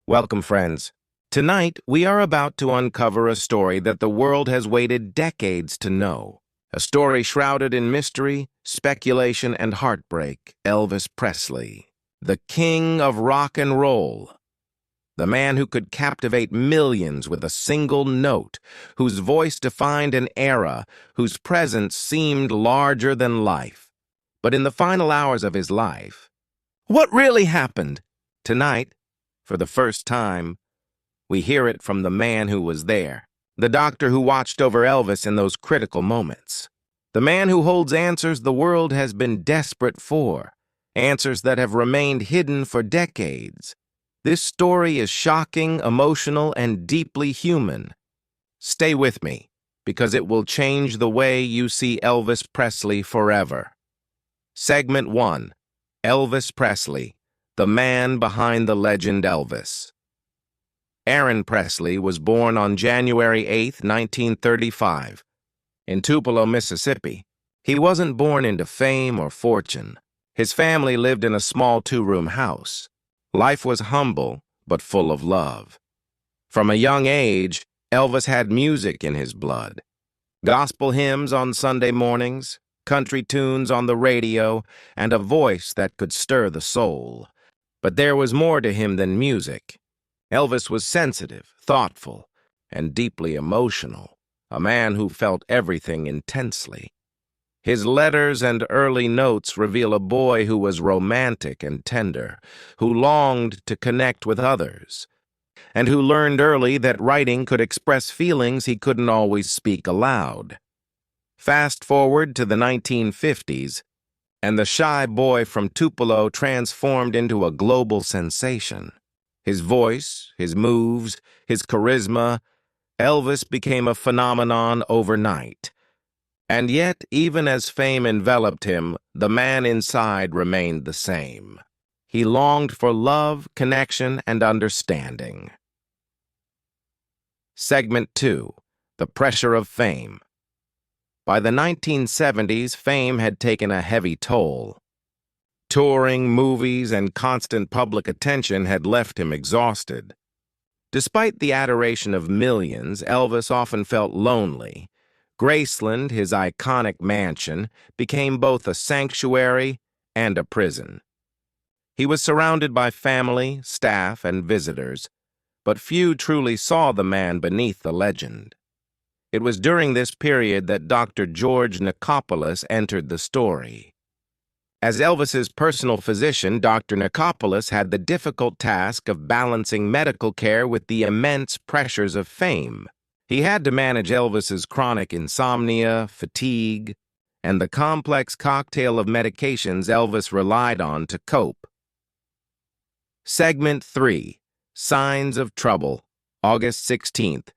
Welcome, friends. Tonight, we are about to uncover a story that the world has waited decades to know. A story shrouded in mystery, speculation, and heartbreak. Elvis Presley, the king of rock and roll. The man who could captivate millions with a single note, whose voice defined an era, whose presence seemed larger than life. But in the final hours of his life, what really happened? Tonight, for the first time, we hear it from the man who was there, the doctor who watched over Elvis in those critical moments, the man who holds answers the world has been desperate for, answers that have remained hidden for decades. This story is shocking, emotional, and deeply human. Stay with me, because it will change the way you see Elvis Presley forever. Segment 1. Elvis Presley, the man behind the legend Elvis. Aaron Presley was born on January 8, 1935, in Tupelo, Mississippi. He wasn't born into fame or fortune. His family lived in a small two-room house. Life was humble, but full of love. From a young age, Elvis had music in his blood. Gospel hymns on Sunday mornings, country tunes on the radio, and a voice that could stir the soul. But there was more to him than music. Elvis was sensitive, thoughtful, and deeply emotional, a man who felt everything intensely. His letters and early notes reveal a boy who was romantic and tender, who longed to connect with others, and who learned early that writing could express feelings he couldn't always speak aloud. Fast forward to the 1950s, and the shy boy from Tupelo transformed into a global sensation. His voice, his moves, his charisma, Elvis became a phenomenon overnight. And yet, even as fame enveloped him, the man inside remained the same. He longed for love, connection, and understanding. Segment 2. The Pressure of Fame. By the 1970s, fame had taken a heavy toll. Touring, movies, and constant public attention had left him exhausted. Despite the adoration of millions, Elvis often felt lonely. Graceland, his iconic mansion, became both a sanctuary and a prison. He was surrounded by family, staff, and visitors, but few truly saw the man beneath the legend. It was during this period that Dr. George Nichopoulos entered the story. As Elvis's personal physician, Dr. Nichopoulos had the difficult task of balancing medical care with the immense pressures of fame. He had to manage Elvis's chronic insomnia, fatigue, and the complex cocktail of medications Elvis relied on to cope. Segment 3. Signs of Trouble, August 16th,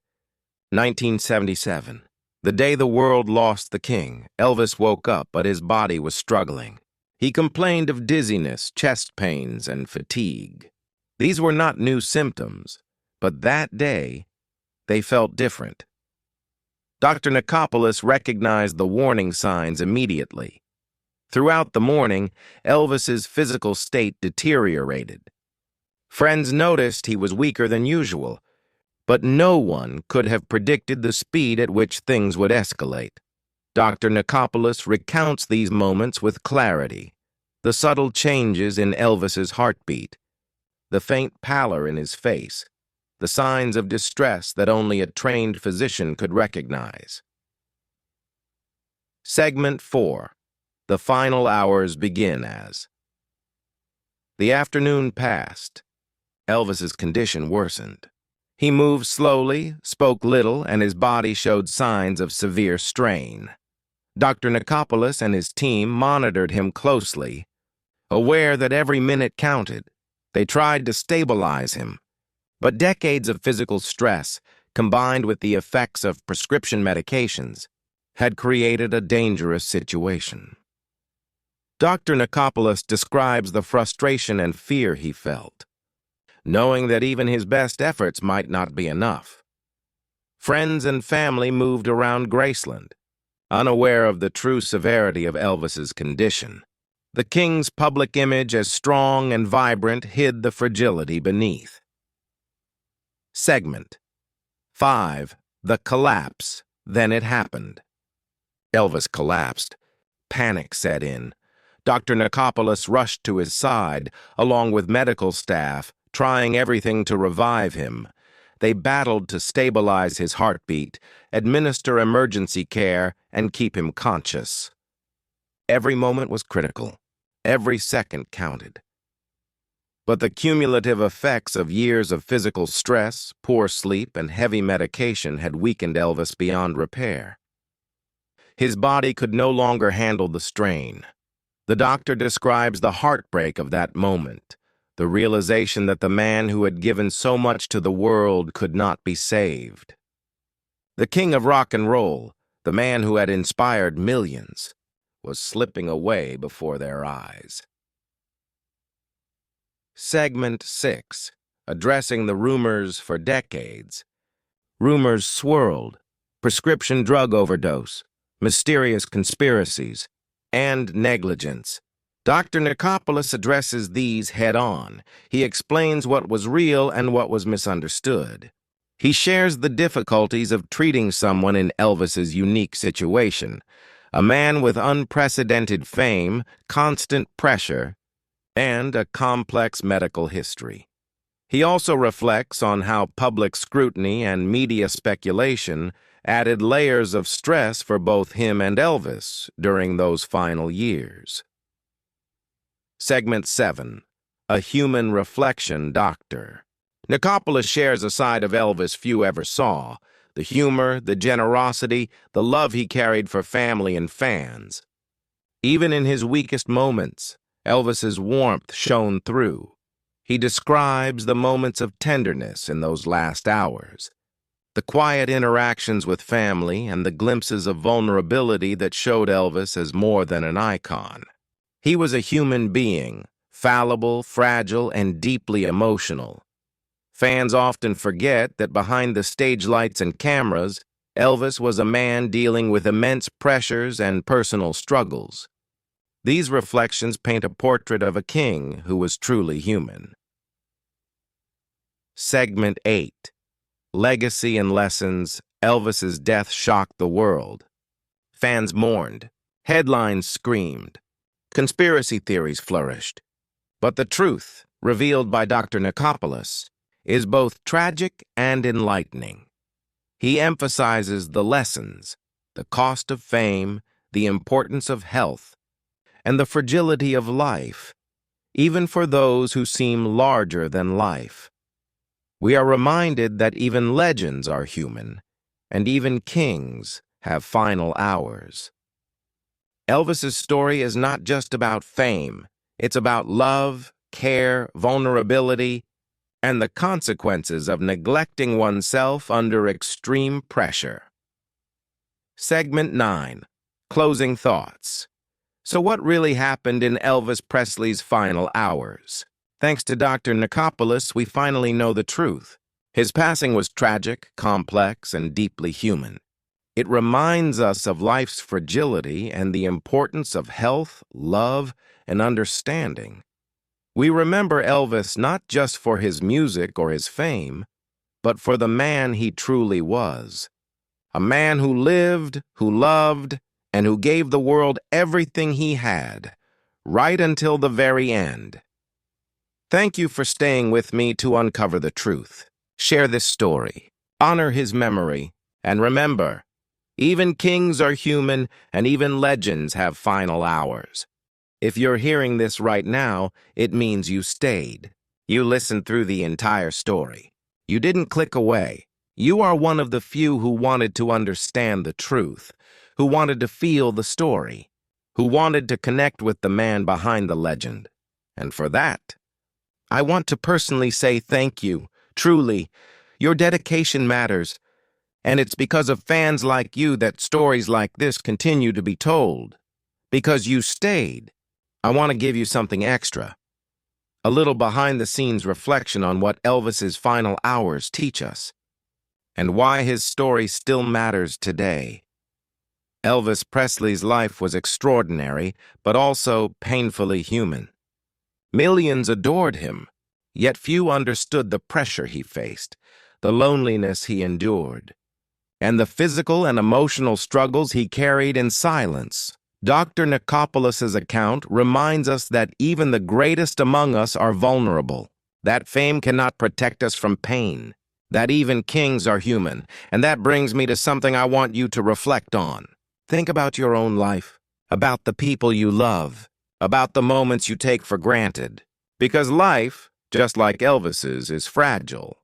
1977. The day the world lost the king, Elvis woke up, but his body was struggling. He complained of dizziness, chest pains, and fatigue. These were not new symptoms, but that day, they felt different. Dr. Nichopoulos recognized the warning signs immediately. Throughout the morning, Elvis's physical state deteriorated. Friends noticed he was weaker than usual, but no one could have predicted the speed at which things would escalate. Dr. Nichopoulos recounts these moments with clarity. The subtle changes in Elvis's heartbeat, the faint pallor in his face, the signs of distress that only a trained physician could recognize. Segment 4. The final hours begin as. The afternoon passed. Elvis's condition worsened. He moved slowly, spoke little, and his body showed signs of severe strain. Dr. Nichopoulos and his team monitored him closely, aware that every minute counted. They tried to stabilize him, but decades of physical stress, combined with the effects of prescription medications, had created a dangerous situation. Dr. Nichopoulos describes the frustration and fear he felt, knowing that even his best efforts might not be enough. Friends and family moved around Graceland, unaware of the true severity of Elvis's condition. The king's public image as strong and vibrant hid the fragility beneath. Segment 5. The Collapse. Then it happened. Elvis collapsed. Panic set in. Dr. Nichopoulos rushed to his side, along with medical staff, trying everything to revive him. They battled to stabilize his heartbeat, administer emergency care, and keep him conscious. Every moment was critical. Every second counted. But the cumulative effects of years of physical stress, poor sleep, and heavy medication had weakened Elvis beyond repair. His body could no longer handle the strain. The doctor describes the heartbreak of that moment, the realization that the man who had given so much to the world could not be saved. The king of rock and roll, the man who had inspired millions, was slipping away before their eyes. Segment 6. Addressing the rumors for decades. Rumors swirled. Prescription drug overdose, mysterious conspiracies, and negligence. Dr. Nichopoulos addresses these head-on. He explains what was real and what was misunderstood. He shares the difficulties of treating someone in Elvis's unique situation, a man with unprecedented fame, constant pressure, and a complex medical history. He also reflects on how public scrutiny and media speculation added layers of stress for both him and Elvis during those final years. Segment 7. A Human Reflection Doctor. Nichopoulos shares a side of Elvis few ever saw, the humor, the generosity, the love he carried for family and fans. Even in his weakest moments, Elvis's warmth shone through. He describes the moments of tenderness in those last hours, the quiet interactions with family and the glimpses of vulnerability that showed Elvis as more than an icon. He was a human being, fallible, fragile, and deeply emotional. Fans often forget that behind the stage lights and cameras, Elvis was a man dealing with immense pressures and personal struggles. These reflections paint a portrait of a king who was truly human. Segment 8. Legacy and Lessons. Elvis's death shocked the world. Fans mourned. Headlines screamed. Conspiracy theories flourished. But the truth, revealed by Dr. Nichopoulos, is both tragic and enlightening. He emphasizes the lessons, the cost of fame, the importance of health, and the fragility of life, even for those who seem larger than life. We are reminded that even legends are human, and even kings have final hours. Elvis's story is not just about fame. It's about love, care, vulnerability, and the consequences of neglecting oneself under extreme pressure. Segment 9. Closing Thoughts. So what really happened in Elvis Presley's final hours? Thanks to Dr. Nichopoulos, we finally know the truth. His passing was tragic, complex, and deeply human. It reminds us of life's fragility and the importance of health, love, and understanding. We remember Elvis not just for his music or his fame, but for the man he truly was. A man who lived, who loved, and who gave the world everything he had, right until the very end. Thank you for staying with me to uncover the truth. Share this story, honor his memory, and remember, even kings are human and even legends have final hours. If you're hearing this right now, it means you stayed. You listened through the entire story. You didn't click away. You are one of the few who wanted to understand the truth, who wanted to feel the story, who wanted to connect with the man behind the legend. And for that, I want to personally say thank you. Truly, your dedication matters, and it's because of fans like you that stories like this continue to be told. Because you stayed, I want to give you something extra. A little behind-the-scenes reflection on what Elvis's final hours teach us, and why his story still matters today. Elvis Presley's life was extraordinary, but also painfully human. Millions adored him, yet few understood the pressure he faced, the loneliness he endured, and the physical and emotional struggles he carried in silence. Dr. Nichopoulos' account reminds us that even the greatest among us are vulnerable, that fame cannot protect us from pain, that even kings are human, and that brings me to something I want you to reflect on. Think about your own life, about the people you love, about the moments you take for granted. Because life, just like Elvis's, is fragile.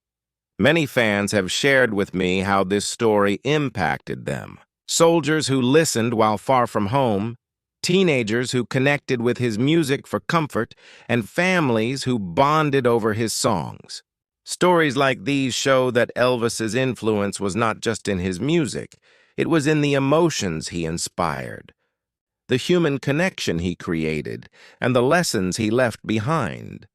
Many fans have shared with me how this story impacted them. Soldiers who listened while far from home, teenagers who connected with his music for comfort, and families who bonded over his songs. Stories like these show that Elvis's influence was not just in his music, it was in the emotions he inspired, the human connection he created, and the lessons he left behind.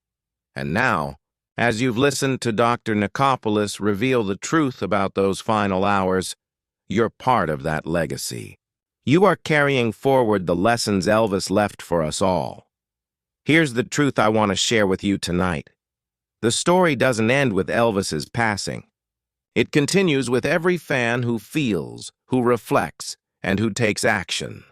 And now, as you've listened to Dr. Nichopoulos reveal the truth about those final hours, you're part of that legacy. You are carrying forward the lessons Elvis left for us all. Here's the truth I want to share with you tonight. The story doesn't end with Elvis's passing. It continues with every fan who feels, who reflects, and who takes action.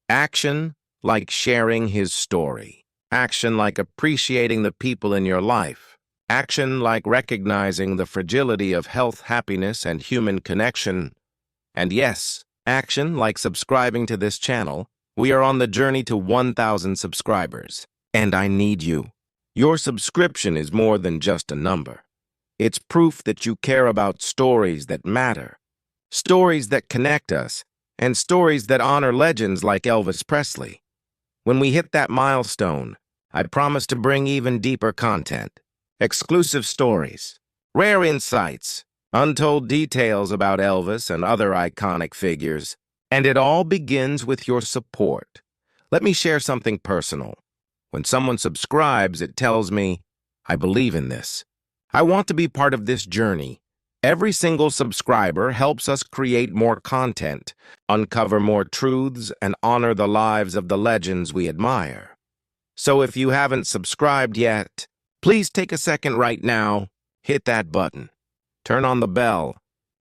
Action like sharing his story. Action like appreciating the people in your life. Action like recognizing the fragility of health, happiness, and human connection. And yes, action like subscribing to this channel. We are on the journey to 1,000 subscribers. And I need you. Your subscription is more than just a number. It's proof that you care about stories that matter, stories that connect us, and stories that honor legends like Elvis Presley. When we hit that milestone, I promise to bring even deeper content, exclusive stories, rare insights, untold details about Elvis and other iconic figures. And it all begins with your support. Let me share something personal. When someone subscribes, it tells me, I believe in this. I want to be part of this journey. Every single subscriber helps us create more content, uncover more truths, and honor the lives of the legends we admire. So if you haven't subscribed yet, please take a second right now, hit that button, turn on the bell,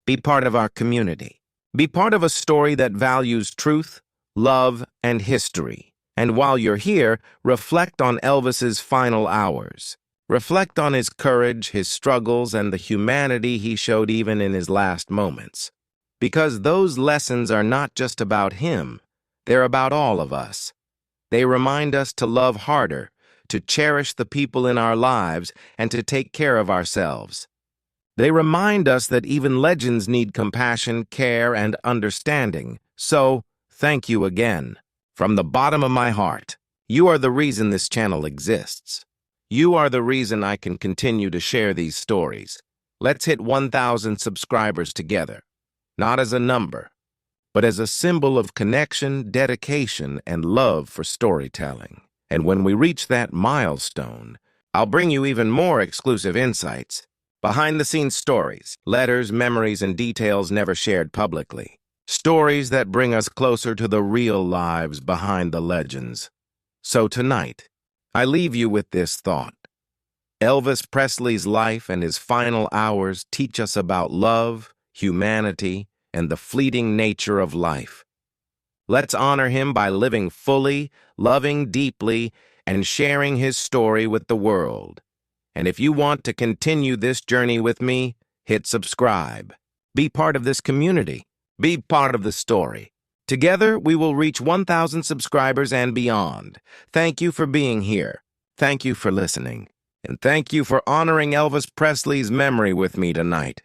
be part of our community. Be part of a story that values truth, love, and history. And while you're here, reflect on Elvis's final hours. Reflect on his courage, his struggles, and the humanity he showed even in his last moments. Because those lessons are not just about him, they're about all of us. They remind us to love harder, to cherish the people in our lives, and to take care of ourselves. They remind us that even legends need compassion, care, and understanding. So, thank you again. From the bottom of my heart, you are the reason this channel exists. You are the reason I can continue to share these stories. Let's hit 1,000 subscribers together, not as a number, but as a symbol of connection, dedication, and love for storytelling. And when we reach that milestone, I'll bring you even more exclusive insights, behind-the-scenes stories, letters, memories, and details never shared publicly. Stories that bring us closer to the real lives behind the legends. So tonight, I leave you with this thought. Elvis Presley's life and his final hours teach us about love, humanity, and the fleeting nature of life. Let's honor him by living fully, loving deeply, and sharing his story with the world. And if you want to continue this journey with me, hit subscribe. Be part of this community. Be part of the story. Together, we will reach 1,000 subscribers and beyond. Thank you for being here. Thank you for listening. And thank you for honoring Elvis Presley's memory with me tonight.